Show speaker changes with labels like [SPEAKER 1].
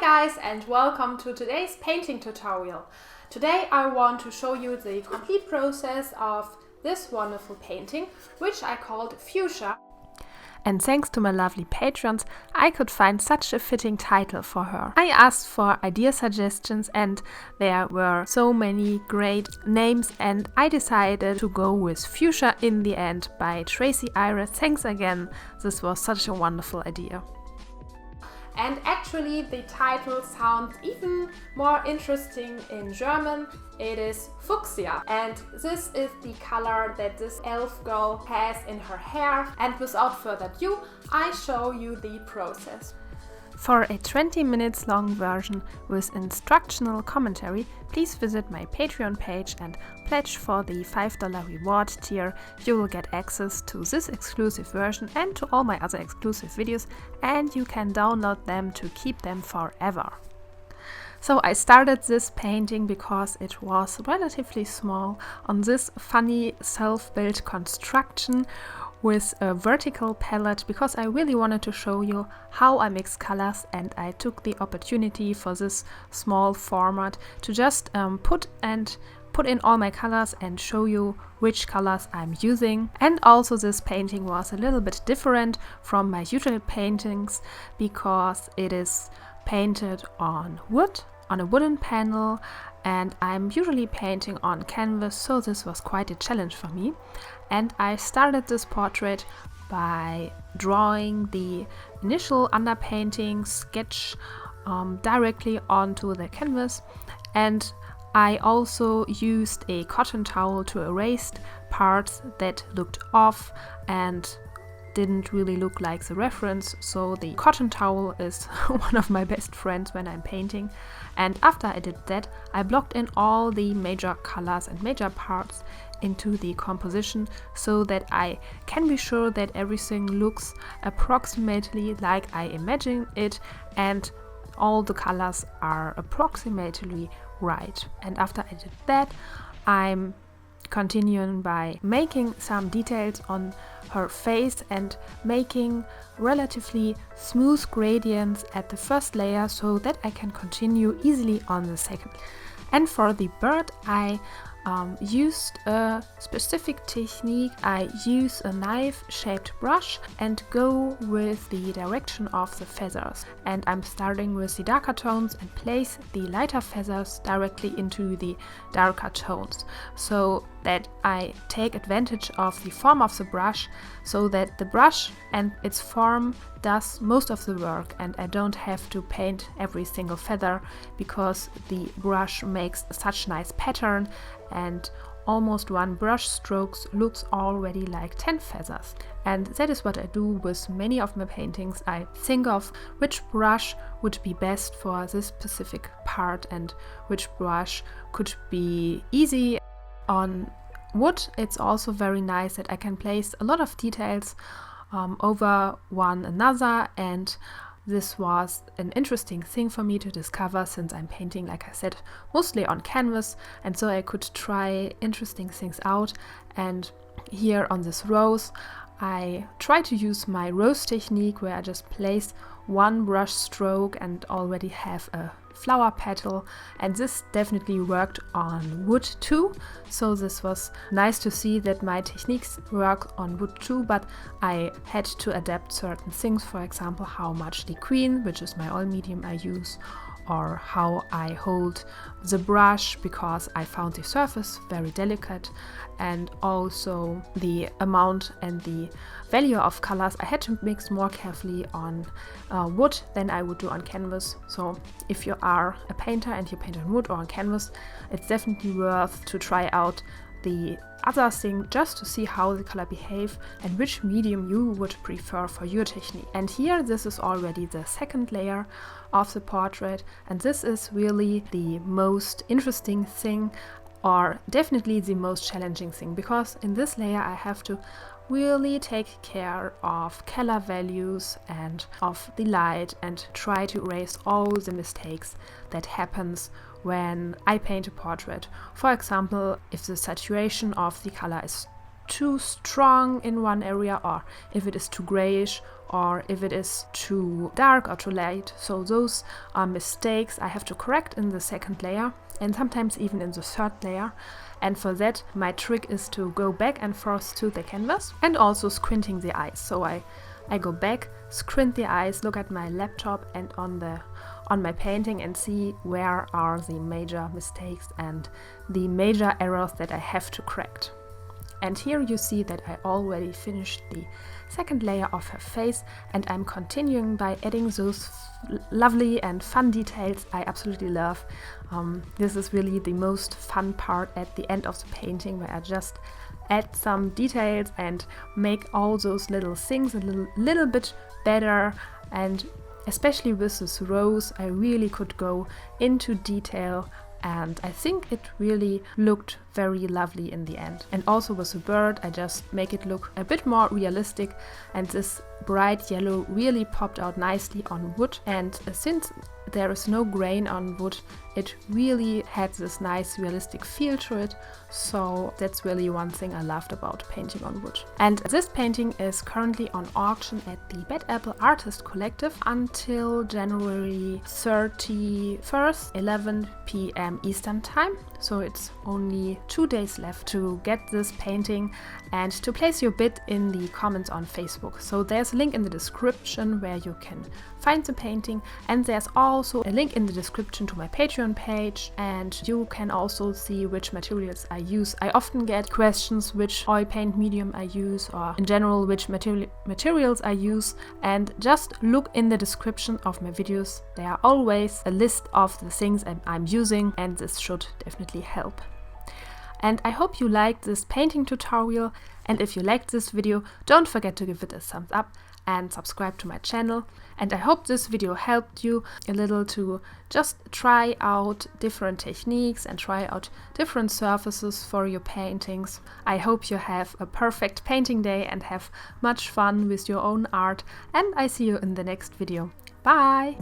[SPEAKER 1] guys, and welcome to today's painting tutorial. Today I want to show you the complete process of this wonderful painting, which I called Fuchsia.
[SPEAKER 2] And thanks to my lovely patrons, I could find such a fitting title for her. I asked for idea suggestions and there were so many great names, and I decided to go with Fuchsia in the end by Tracy Iris. Thanks again, this was such a wonderful idea.
[SPEAKER 1] And actually the title sounds even more interesting in German. It is Fuchsia, and this is the color that this elf girl has in her hair. And without further ado, I show you the process.
[SPEAKER 2] For a 20 minutes long version with instructional commentary, please visit my Patreon page and pledge for the $5 reward tier. You will get access to this exclusive version and to all my other exclusive videos, and you can download them to keep them forever. So I started this painting because it was relatively small on this funny self-built construction with a vertical palette, because I really wanted to show you how I mix colors, and I took the opportunity for this small format to just put in all my colors and show you which colors I'm using. And also this painting was a little bit different from my usual paintings because it is painted on wood, on a wooden panel, and I'm usually painting on canvas, so this was quite a challenge for me. And I started this portrait by drawing the initial underpainting sketch directly onto the canvas, and I also used a cotton towel to erase parts that looked off and didn't really look like the reference, so the cotton towel is one of my best friends when I'm painting. And after I did that, I blocked in all the major colors and major parts into the composition so that I can be sure that everything looks approximately like I imagine it and all the colors are approximately right. And after I did that, I'm continuing by making some details on her face and making relatively smooth gradients at the first layer so that I can continue easily on the second. And for the bird, I used a specific technique. I use a knife-shaped brush and go with the direction of the feathers. And I'm starting with the darker tones and place the lighter feathers directly into the darker tones, so that I take advantage of the form of the brush, so that the brush and its form does most of the work and I don't have to paint every single feather, because the brush makes such nice pattern and almost one brush strokes looks already like 10 feathers. And that is what I do with many of my paintings. I think of which brush would be best for this specific part and which brush could be easy. On wood, it's also very nice that I can place a lot of details over one another, and this was an interesting thing for me to discover since I'm painting, like I said, mostly on canvas, and so I could try interesting things out. And here on this rose, I try to use my rose technique where I just place one brush stroke and already have a flower petal, and this definitely worked on wood too, so this was nice to see that my techniques work on wood too, but I had to adapt certain things, for example how much LIQUIN, which is my oil medium, I use, or how I hold the brush, because I found the surface very delicate, and also the amount and the value of colors I had to mix more carefully on wood than I would do on canvas. So if you are a painter and you paint on wood or on canvas, it's definitely worth to try out the other thing just to see how the color behave and which medium you would prefer for your technique. And here this is already the second layer of the portrait, and this is really the most interesting thing, or definitely the most challenging thing, because in this layer I have to really take care of color values and of the light and try to erase all the mistakes that happens when I paint a portrait. For example, if the saturation of the color is too strong in one area, or if it is too grayish, or if it is too dark or too light. So those are mistakes I have to correct in the second layer and sometimes even in the third layer. And for that, my trick is to go back and forth to the canvas and also squinting the eyes. So I go back, squint the eyes, look at my laptop and on my painting and see where are the major mistakes and the major errors that I have to correct. And here you see that I already finished the second layer of her face, and I'm continuing by adding those lovely and fun details I absolutely love. This is really the most fun part at the end of the painting, where I just add some details and make all those little things a little bit better. And especially with this rose, I really could go into detail, and I think it really looked very lovely in the end. And also with the bird, I just make it look a bit more realistic, and this bright yellow really popped out nicely on wood. And since there is no grain on wood, it really had this nice realistic feel to it. So that's really one thing I loved about painting on wood. And this painting is currently on auction at the Bad Apple Artist Collective until January 31st, 11 p.m. Eastern Time. So it's only 2 days left to get this painting and to place your bid in the comments on Facebook. So there's a link in the description where you can find the painting, and there's also a link in the description to my Patreon page, and you can also see which materials I use. I often get questions which oil paint medium I use, or in general which materials I use, and just look in the description of my videos. There are always a list of the things I'm using, and this should definitely help. And I hope you liked this painting tutorial, and if you liked this video, don't forget to give it a thumbs up and subscribe to my channel. And I hope this video helped you a little to just try out different techniques and try out different surfaces for your paintings. I hope you have a perfect painting day and have much fun with your own art, and I see you in the next video. Bye!